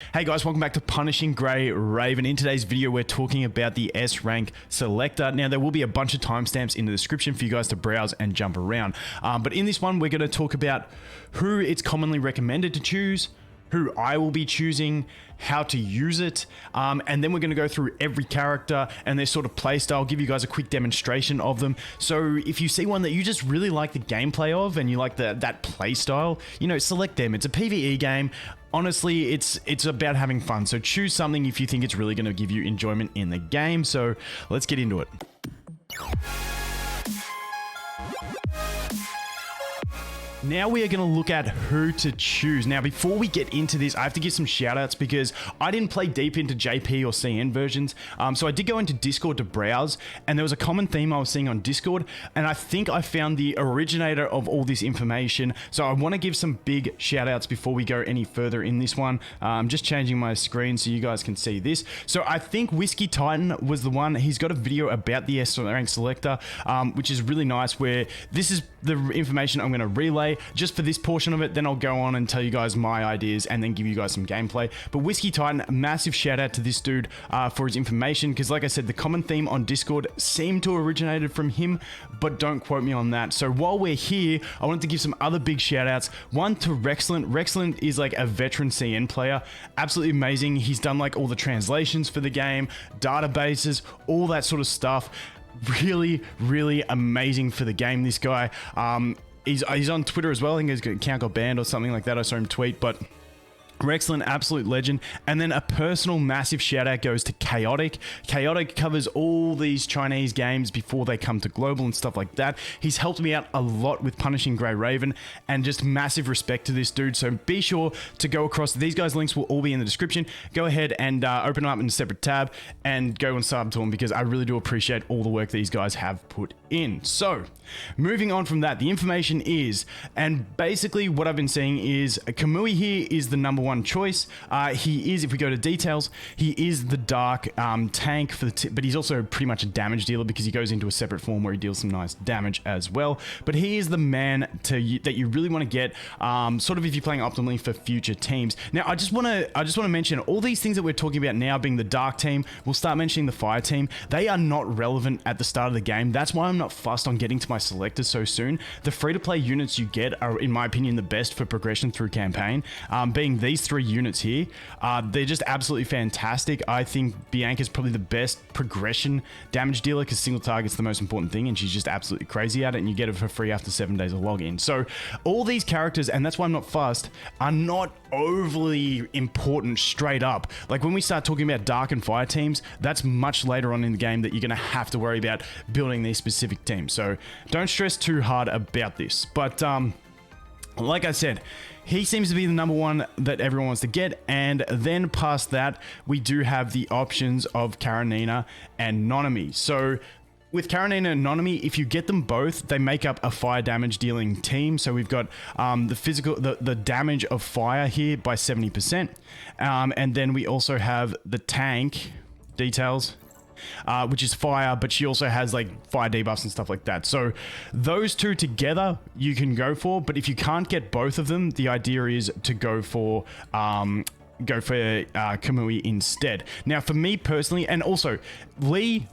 Hey guys, welcome back to Punishing Grey Raven. In today's video, we're talking about the S rank selector. Now, there will be a bunch of timestamps in the description for you guys to browse and jump around. But in this one, we're going to talk about who it's commonly recommended to choose, who I will be choosing, how to use it, and then we're going to go through every character and their sort of playstyle, give you guys a quick demonstration of them. So if you see one that you just really like the gameplay of and you like that playstyle, you know, select them. It's a PvE game. Honestly, it's about having fun. So choose something if you think it's really going to give you enjoyment in the game. So let's get into it. Now we are going to look at who to choose. Now, before we get into this, I have to give some shout outs because I didn't play deep into JP or CN versions. So I did go into Discord to browse, and there was a common theme I was seeing on Discord, and I think I found the originator of all this information. So I want to give some big shout outs before we go any further in this one. I'm just changing my screen so you guys can see this. So I think Whiskey Titan was the one. He's got a video about the S rank selector, which is really nice, where this is the information I'm going to relay just for this portion of it. Then I'll go on and tell you guys my ideas and then give you guys some gameplay. But Whiskey Titan, massive shout out to this dude for his information, because like I said, the common theme on Discord seemed to have originated from him, but don't quote me on that. So while we're here, I wanted to give some other big shout outs. One to Rexlent. Rexlent is like a veteran CN player, absolutely amazing. He's done like all the translations for the game, databases, all that sort of stuff. Really, really amazing for the game, this guy. He's on Twitter as well. I think his account got banned or something like that. I saw him tweet, but Rexlent, absolute legend. And then a personal massive shout out goes to Chaotic. Chaotic covers all these Chinese games before they come to global and stuff like that. He's helped me out a lot with Punishing Grey Raven, and just massive respect to this dude. So be sure to go across. These guys' links will all be in the description. Go ahead and open them up in a separate tab and go and sub to them, because I really do appreciate all the work these guys have put in. So moving on from that, the information is, and basically what I've been seeing is Kamui here is the number one choice. He is, if we go to details, he is the dark tank for the but he's also pretty much a damage dealer, because he goes into a separate form where he deals some nice damage as well. But he is the man that you really want to get, sort of if you're playing optimally for future teams. Now, I just want to mention all these things that we're talking about now, being the dark team. We'll start mentioning the fire team. They are not relevant at the start of the game. That's why I'm not fussed on getting to my selectors so soon. The free-to-play units you get are, in my opinion, the best for progression through campaign. Being these three units here, they're just absolutely fantastic. I think Bianca's probably the best progression damage dealer, because single target's the most important thing, and she's just absolutely crazy at it, and you get it for free after 7 days of login. So all these characters, and that's why I'm not fussed, are not overly important straight up. Like when we start talking about dark and fire teams, that's much later on in the game that you're going to have to worry about building these specific teams. So don't stress too hard about this. But like I said, he seems to be the number one that everyone wants to get. And then past that, we do have the options of Karenina and Nanami. So with Karenina and Nanami, if you get them both, they make up a fire damage dealing team. So we've got the damage of fire here by 70%. And then we also have the tank details, which is fire, but she also has like fire debuffs and stuff like that. So those two together you can go for, but if you can't get both of them, the idea is to go for Kamui instead. Now, for me personally, and also Lee,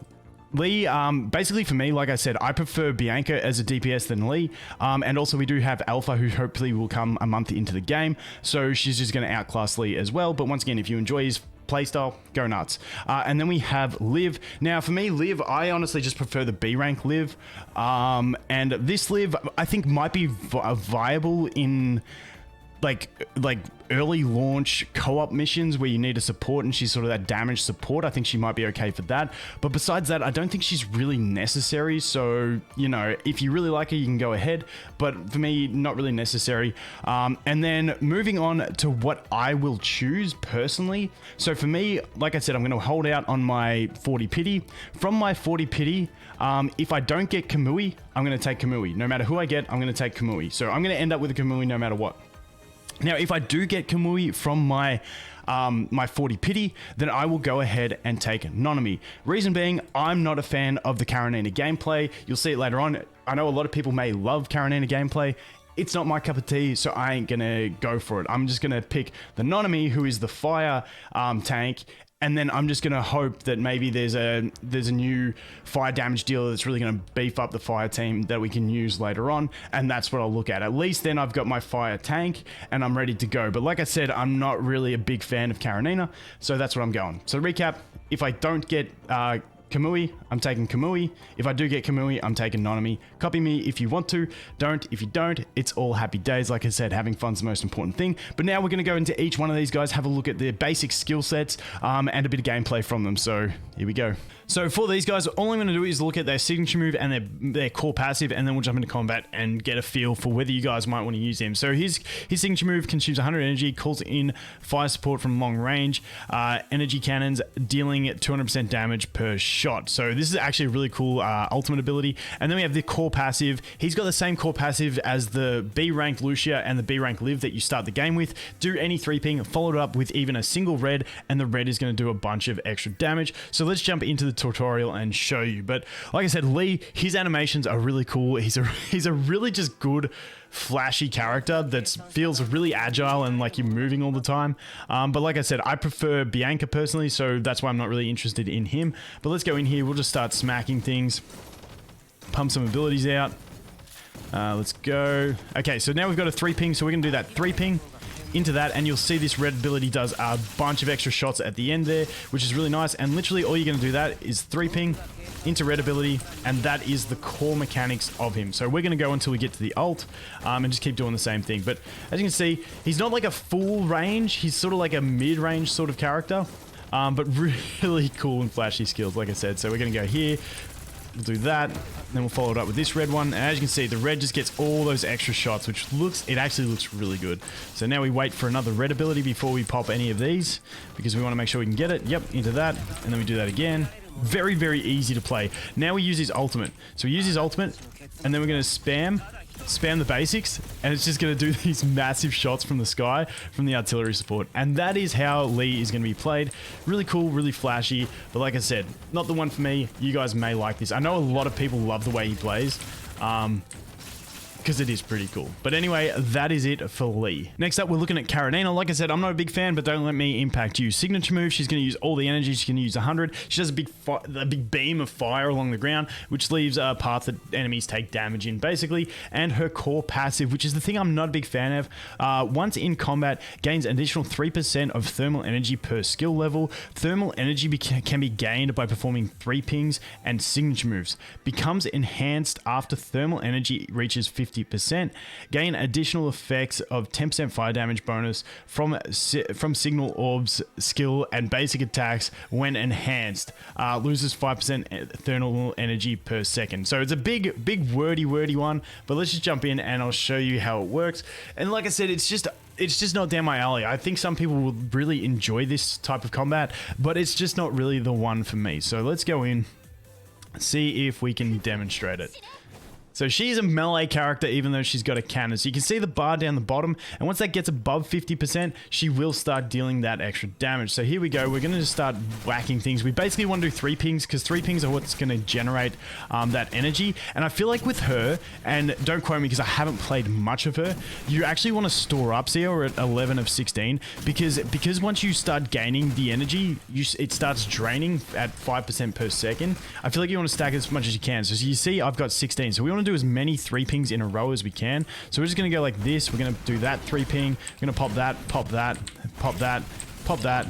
basically for me, like I said, I prefer Bianca as a DPS than Lee. And also we do have Alpha, who hopefully will come a month into the game. So she's just going to outclass Lee as well. But once again, if you enjoy his playstyle, go nuts. And then we have Liv. Now for me, Liv, I honestly just prefer the B rank Liv. And this Liv, I think, might be viable in like early launch co-op missions where you need a support, and she's sort of that damage support. I think she might be okay for that. But besides that, I don't think she's really necessary. So, you know, if you really like her, you can go ahead. But for me, not really necessary. And then moving on to what I will choose personally. So for me, like I said, I'm going to hold out on my 40 pity. From my 40 pity, if I don't get Kamui, I'm going to take Kamui. No matter who I get, I'm going to take Kamui. So I'm going to end up with a Kamui no matter what. Now, if I do get Kamui from my 40 pity, then I will go ahead and take Nanami. Reason being, I'm not a fan of the Karenina gameplay. You'll see it later on. I know a lot of people may love Karenina gameplay. it's not my cup of tea, so I ain't gonna go for it. I'm just gonna pick the Nanami, who is the fire tank, and then I'm just gonna hope that maybe there's a new fire damage dealer that's really gonna beef up the fire team that we can use later on, and that's what I'll look at. At least then I've got my fire tank and I'm ready to go. But like I said, I'm not really a big fan of Karenina, so that's what I'm going. So to recap, if I don't get Kamui, I'm taking Kamui. If I do get Kamui, I'm taking Nanami. Copy me if you want to. Don't if you don't. It's all happy days. Like I said, having fun's the most important thing. But now we're going to go into each one of these guys, have a look at their basic skill sets, and a bit of gameplay from them. So here we go. So for these guys, all I'm going to do is look at their signature move and their core passive, and then we'll jump into combat and get a feel for whether you guys might want to use him. So his signature move consumes 100 energy, calls in fire support from long range, energy cannons, dealing 200% damage per shot. So this is actually a really cool ultimate ability. And then we have the core passive. He's got the same core passive as the B rank Lucia and the B rank Liv that you start the game with. Do any 3-ping, follow it up with even a single red, and the red is going to do a bunch of extra damage. So let's jump into the tutorial and show you. But like I said, Lee, his animations are really cool. He's a really just good flashy character that feels really agile and like you're moving all the time. But like I said, I prefer Bianca personally, so that's why I'm not really interested in him. But let's go in here. We'll just start smacking things, pump some abilities out. Let's go. Okay, so now we've got a 3-ping, so we're gonna do that 3-ping into that, and you'll see this red ability does a bunch of extra shots at the end there, which is really nice. And literally all you're going to do that is 3-ping into red ability, and that is the core mechanics of him. So we're going to go until we get to the ult, and just keep doing the same thing. But as you can see, he's not like a full range, he's sort of like a mid-range sort of character, but really cool and flashy skills, like I said. So we're going to go here, we'll do that, then we'll follow it up with this red one. And as you can see, the red just gets all those extra shots, which it actually looks really good. So now we wait for another red ability before we pop any of these, because we want to make sure we can get it. Yep, into that, and then we do that again. Very, very easy to play. Now we use his ultimate. So we use his ultimate, and then we're going to spam the basics, and it's just going to do these massive shots from the sky from the artillery support. And that is how Lee is going to be played. Really cool, really flashy, but like I said, not the one for me. You guys may like this. I know a lot of people love the way he plays, because it is pretty cool. But anyway, that is it for Lee. Next up, we're looking at Karenina. Like I said, I'm not a big fan, but don't let me impact you. Signature move, she's going to use all the energy. She's going to use 100. She does a big beam of fire along the ground, which leaves paths that enemies take damage in, basically. And her core passive, which is the thing I'm not a big fan of. Once in combat, gains an additional 3% of thermal energy per skill level. Thermal energy can be gained by performing 3-pings and signature moves. Becomes enhanced after thermal energy reaches 50%. Gain additional effects of 10% fire damage bonus from signal orbs, skill, and basic attacks when enhanced. Loses 5% thermal energy per second. So it's a big wordy one, but let's just jump in and I'll show you how it works. And like I said, it's just not down my alley. I think some people will really enjoy this type of combat, but it's just not really the one for me. So let's go in, see if we can demonstrate it. So she's a melee character, even though she's got a cannon. So you can see the bar down the bottom, and once that gets above 50%, she will start dealing that extra damage. So here we go. We're going to just start whacking things. We basically want to do 3-pings, because 3-pings are what's going to generate that energy. And I feel like with her, and don't quote me because I haven't played much of her, you actually want to store up. See, we're at 11 of 16, because once you start gaining the energy, it starts draining at 5% per second. I feel like you want to stack as much as you can. So you see, I've got 16. So we want to do as many 3-pings in a row as we can. So we're just going to go like this. We're going to do that 3-ping. We're going to pop that, pop that, pop that, pop that.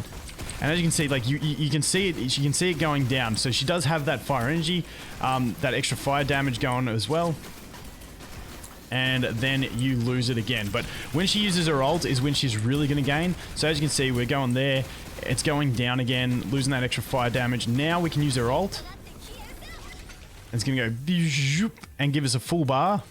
And as you can see, like you can see it, you can see it going down. So she does have that fire energy, that extra fire damage going as well. And then you lose it again. But when she uses her ult is when she's really going to gain. So as you can see, we're going there. It's going down again, losing that extra fire damage. Now we can use her ult. It's going to go and give us a full bar.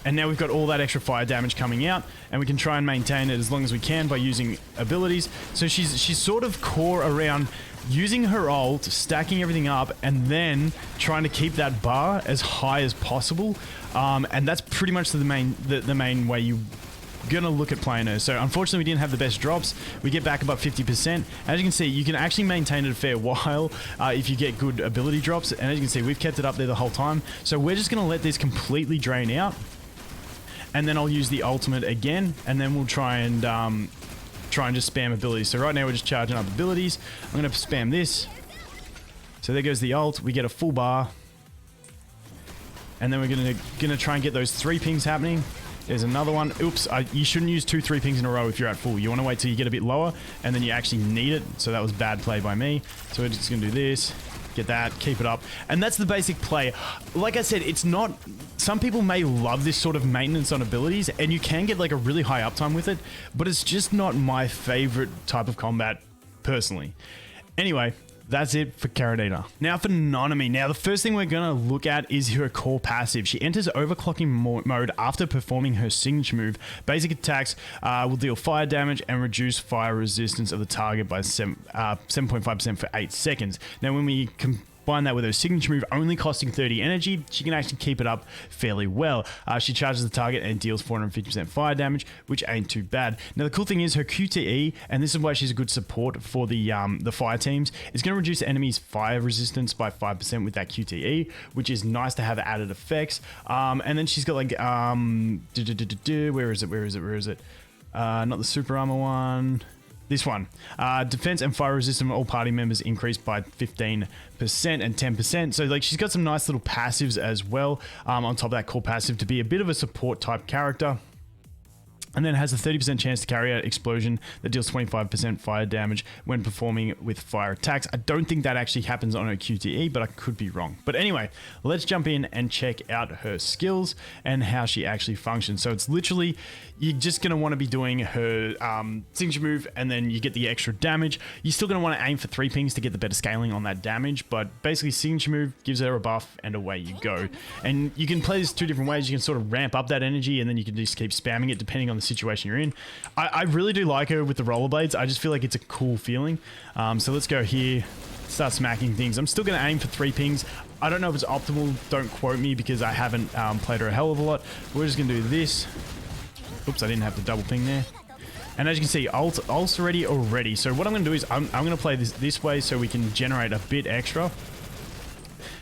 And now we've got all that extra fire damage coming out, and we can try and maintain it as long as we can by using abilities. So she's sort of core around using her ult, stacking everything up, and then trying to keep that bar as high as possible. And that's pretty much the main way you gonna look at playing her. So unfortunately we didn't have the best drops. We get back about 50%. As you can see, you can actually maintain it a fair while if you get good ability drops. And as you can see, we've kept it up there the whole time. So we're just gonna let this completely drain out. and then I'll use the ultimate again, and then we'll try and just spam abilities. So right now we're just charging up abilities. I'm going to spam this. So there goes the ult. We get a full bar. And then we're gonna try and get those 3 pings happening. There's another one. Oops, you shouldn't use 2-3 pings in a row if you're at full. You want to wait till you get a bit lower, and then you actually need it. So that was bad play by me. So we're just going to do this, get that, keep it up. And that's the basic play. Like I said, it's not... Some people may love this sort of maintenance on abilities, and you can get like a really high uptime with it, but it's just not my favorite type of combat, personally. Anyway... That's it for Karenina. Now for Nanami. Now the first thing we're going to look at is her core passive. She enters overclocking mode after performing her signature move. Basic attacks will deal fire damage and reduce fire resistance of the target by 7.5% for 8 seconds. Now when we combine that with her signature move only costing 30 energy, she can actually keep it up fairly well. She charges the target and deals 450% fire damage, which ain't too bad. Now the cool thing is her QTE, and this is why she's a good support for the fire teams, is going to reduce enemies' fire resistance by 5% with that QTE, which is nice to have added effects. And then she's got like where is it? Not the super armor one. This one, defense and fire resistance of all party members increased by 15% and 10%. So like she's got some nice little passives as well on top of that core passive to be a bit of a support type character. And then has a 30% chance to carry out explosion that deals 25% fire damage when performing with fire attacks. I don't think that actually happens on her QTE, but I could be wrong. But anyway, let's jump in and check out her skills and how she actually functions. So it's literally, you're just going to want to be doing her signature move, and then you get the extra damage. You're still going to want to aim for 3 pings to get the better scaling on that damage, but basically signature move gives her a buff and away you go. And you can play this 2 different ways. You can sort of ramp up that energy, and then you can just keep spamming it depending on the situation you're in. I really do like her with the rollerblades. I just feel like it's a cool feeling. So let's go here, start smacking things. I'm still going to aim for 3 pings. I don't know if it's optimal. Don't quote me because I haven't played her a hell of a lot. We're just going to do this. Oops, I didn't have to double ping there. And as you can see, ult's already. So what I'm going to do is I'm going to play this way so we can generate a bit extra.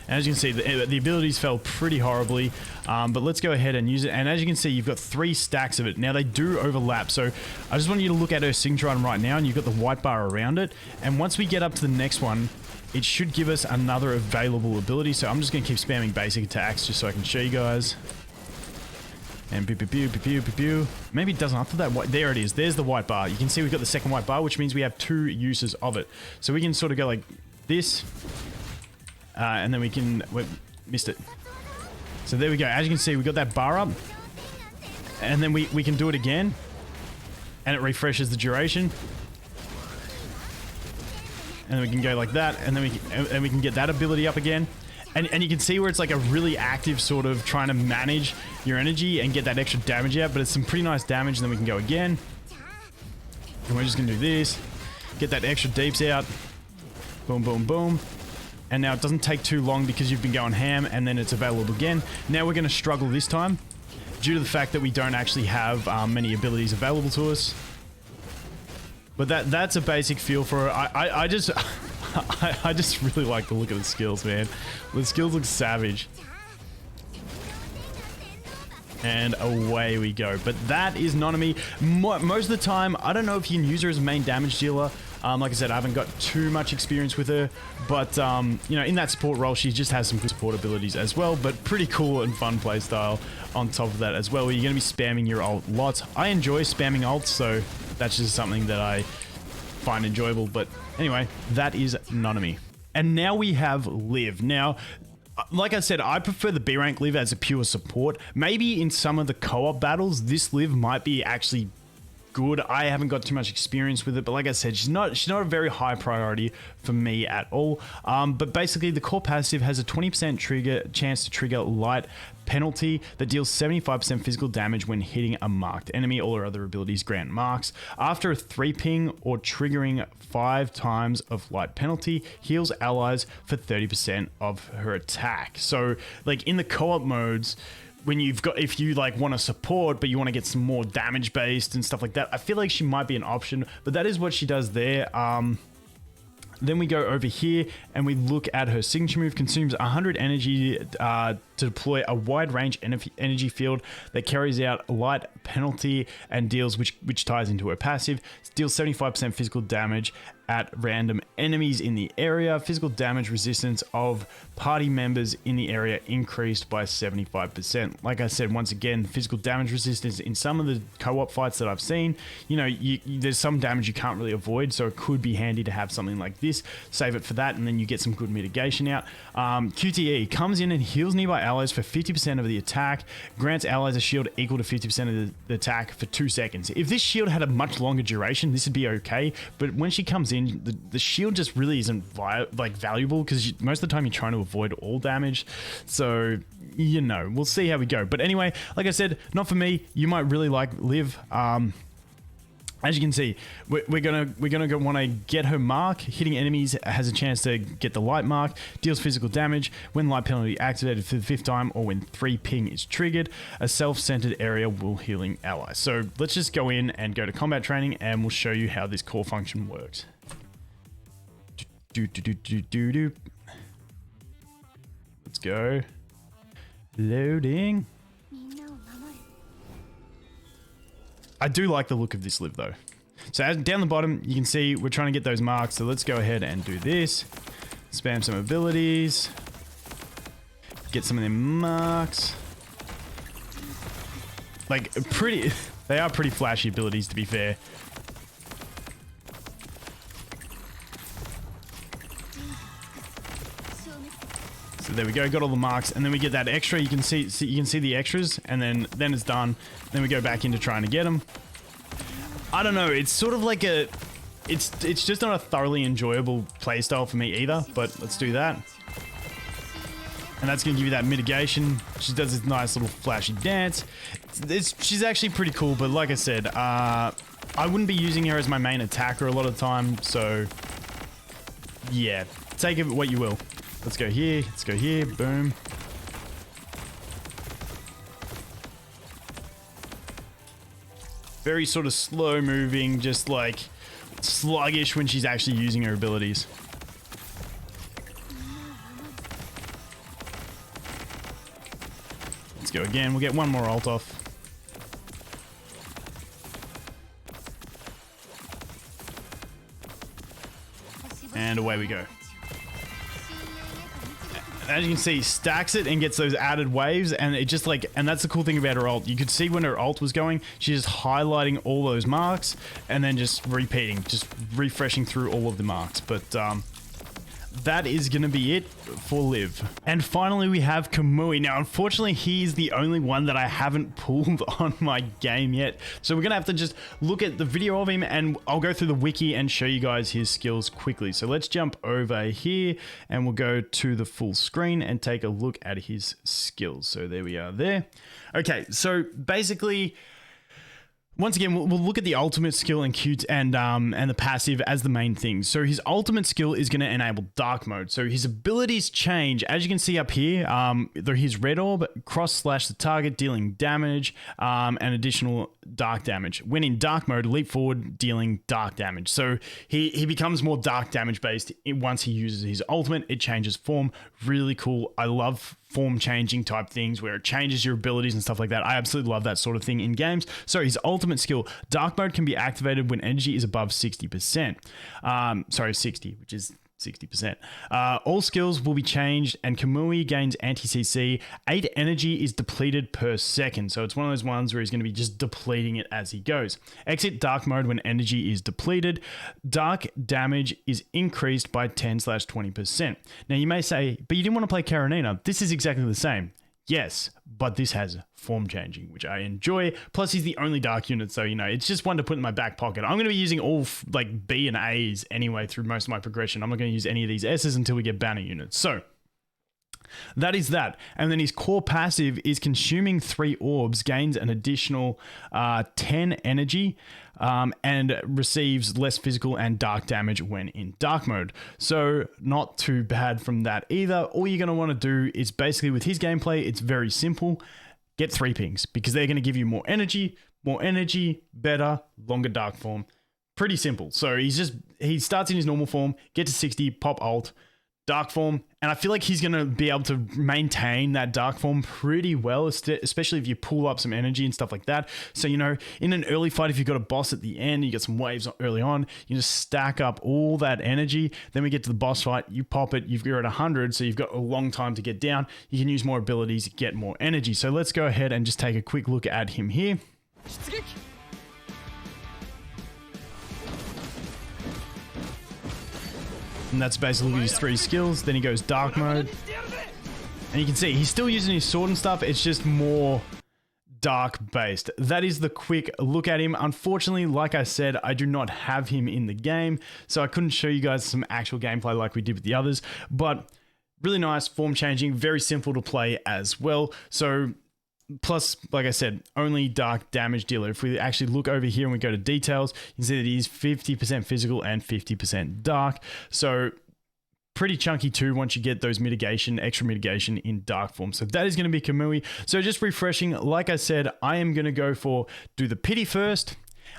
And as you can see, the abilities fell pretty horribly, but let's go ahead and use it. And as you can see, you've got 3 stacks of it. Now, they do overlap, so I just want you to look at her signature item right now, and you've got the white bar around it. And once we get up to the next one, it should give us another available ability. So I'm just going to keep spamming basic attacks just so I can show you guys. And pew, pew, pew, pew, pew, pew, pew. Maybe it doesn't after that. There it is. There's the white bar. You can see we've got the second white bar, which means we have 2 uses of it. So we can sort of go like this. And then we can... Wait, missed it. So there we go. As you can see, we got that bar up. And then we can do it again. And it refreshes the duration. And then we can go like that. And then we can get that ability up again. And you can see where it's like a really active sort of trying to manage your energy and get that extra damage out. But it's some pretty nice damage. And then we can go again. And we're just going to do this. Get that extra deeps out. Boom, boom, boom. And now it doesn't take too long because you've been going ham, and then it's available again. Now we're going to struggle this time due to the fact that we don't actually have many abilities available to us. But that's a basic feel for it. I just I just really like the look of the skills, man. The skills look savage. And away we go. But that is Nanami. Most of the time, I don't know if you can use her as a main damage dealer. Like I said, I haven't got too much experience with her, but you know, in that support role, she just has some good support abilities as well, but pretty cool and fun playstyle on top of that as well, where you're going to be spamming your ult lots. I enjoy spamming ults, so that's just something that I find enjoyable. But anyway, that is Nanami. And now we have Liv. Now, like I said, I prefer the B rank Liv as a pure support. Maybe in some of the co-op battles, this Liv might be actually good. I haven't got too much experience with it, but like I said, she's not a very high priority for me at all. But basically, the core passive has a 20% chance to trigger light penalty that deals 75% physical damage when hitting a marked enemy. All her other abilities grant marks. After a 3 ping or triggering 5 times of light penalty, heals allies for 30% of her attack. So, like in the co-op modes, when if you like want to support but you want to get some more damage based and stuff like that, I feel like she might be an option. But that is what she does there. Then we go over here and we look at her signature move. Consumes 100 energy to deploy a wide range energy field that carries out light penalty and deals, which ties into her passive. Deals 75% physical damage at random enemies in the area. Physical damage resistance of party members in the area increased by 75%. Like I said, once again, physical damage resistance in some of the co-op fights that I've seen, you know, there's some damage you can't really avoid, so it could be handy to have something like this. Save it for that, and then you get some good mitigation out. QTE comes in and heals nearby allies for 50% of the attack, grants allies a shield equal to 50% of the attack for 2 seconds. If this shield had a much longer duration, this would be okay, but when she comes in, the shield just really isn't valuable, because most of the time you're trying to avoid all damage. So, you know, we'll see how we go. But anyway, like I said, not for me. You might really like Liv. As you can see, we're gonna want to get her mark. Hitting enemies has a chance to get the light mark. Deals physical damage when light penalty activated for the 5th time, or when 3 ping is triggered. A self-centered area will healing allies. So let's just go in and go to combat training, and we'll show you how this core function works. Let's go. Loading. I do like the look of this Liv though. So as down the bottom, you can see we're trying to get those marks. So let's go ahead and do this. Spam some abilities. Get some of them marks. Like pretty, they are pretty flashy abilities, to be fair. So there we go, got all the marks, and then we get that extra. You can see the extras, and then it's done. Then we go back into trying to get them. I don't know, it's sort of like a, it's just not a thoroughly enjoyable playstyle for me either. But let's do that, and that's gonna give you that mitigation. She does this nice little flashy dance. She's actually pretty cool, but like I said, I wouldn't be using her as my main attacker a lot of the time. So yeah, take it what you will. Let's go here. Let's go here. Boom. Very sort of slow moving, just like sluggish when she's actually using her abilities. Let's go again. We'll get one more ult off. And away we go. As you can see, stacks it and gets those added waves, and it just like, and that's the cool thing about her ult. You could see when her ult was going, she's just highlighting all those marks and then just repeating, just refreshing through all of the marks. But that is going to be it for Liv. And finally, we have Kamui. Now, unfortunately, he's the only one that I haven't pulled on my game yet. So we're going to have to just look at the video of him, and I'll go through the wiki and show you guys his skills quickly. So let's jump over here, and we'll go to the full screen and take a look at his skills. So there we are there. Okay, so basically, once again, we'll look at the ultimate skill and the passive as the main thing. So his ultimate skill is going to enable dark mode. So his abilities change, as you can see up here. His red orb cross/slash the target, dealing damage and additional dark damage. When in dark mode, leap forward, dealing dark damage. So he becomes more dark damage based once he uses his ultimate. It changes form. Really cool. I love form changing type things where it changes your abilities and stuff like that. I absolutely love that sort of thing in games. So his ultimate skill, dark mode, can be activated when energy is above 60%. 60, which is 60%. All skills will be changed, and Kamui gains anti-CC. 8 energy is depleted per second. So it's one of those ones where he's going to be just depleting it as he goes. Exit dark mode when energy is depleted. Dark damage is increased by 10/20%. Now you may say, but you didn't want to play Karenina. This is exactly the same. Yes, but this has form changing, which I enjoy. Plus, he's the only dark unit, so, you know, it's just one to put in my back pocket. I'm going to be using all like B and A's anyway through most of my progression. I'm not going to use any of these S's until we get banner units. So that is that. And then his core passive is consuming 3 orbs, gains an additional 10 energy, and receives less physical and dark damage when in dark mode. So not too bad from that either. All you're going to want to do is basically, with his gameplay, it's very simple. Get 3 pings, because they're going to give you more energy, better, longer dark form. pretty simple. So he starts in his normal form, get to 60, pop ult, dark form, and I feel like he's going to be able to maintain that dark form pretty well, especially if you pull up some energy and stuff like that. So, you know, in an early fight, if you've got a boss at the end, you get some waves early on, you just stack up all that energy. Then we get to the boss fight, you pop it, you're at 100, so you've got a long time to get down. You can use more abilities, get more energy. So let's go ahead and just take a quick look at him here. And that's basically his 3 skills. Then he goes dark mode. And you can see he's still using his sword and stuff. It's just more dark based. That is the quick look at him. Unfortunately, like I said, I do not have him in the game, so I couldn't show you guys some actual gameplay like we did with the others. But really nice, form changing, very simple to play as well. So plus, like I said, only dark damage dealer. If we actually look over here and we go to details, you can see that he's 50% physical and 50% dark. So pretty chunky too once you get those extra mitigation in dark form. So that is going to be Kamui. So just refreshing, like I said, I am going to go for do the pity first.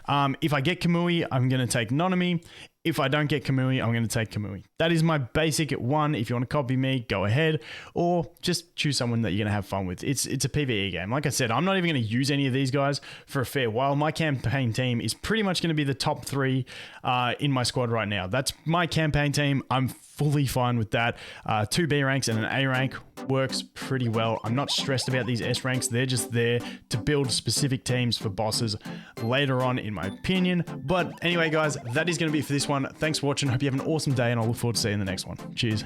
If I get Kamui, I'm going to take Nanami. If I don't get Kamui, I'm going to take Kamui. That is my basic one. If you want to copy me, go ahead. Or just choose someone that you're going to have fun with. It's a PvE game. Like I said, I'm not even going to use any of these guys for a fair while. My campaign team is pretty much going to be the top 3 in my squad right now. That's my campaign team. I'm fully fine with that. 2 B ranks and an A rank works pretty well. I'm not stressed about these S ranks. They're just there to build specific teams for bosses later on, in my opinion. But anyway, guys, that is going to be it for this one. Thanks for watching. Hope you have an awesome day, and I'll look forward to seeing you in the next one. Cheers.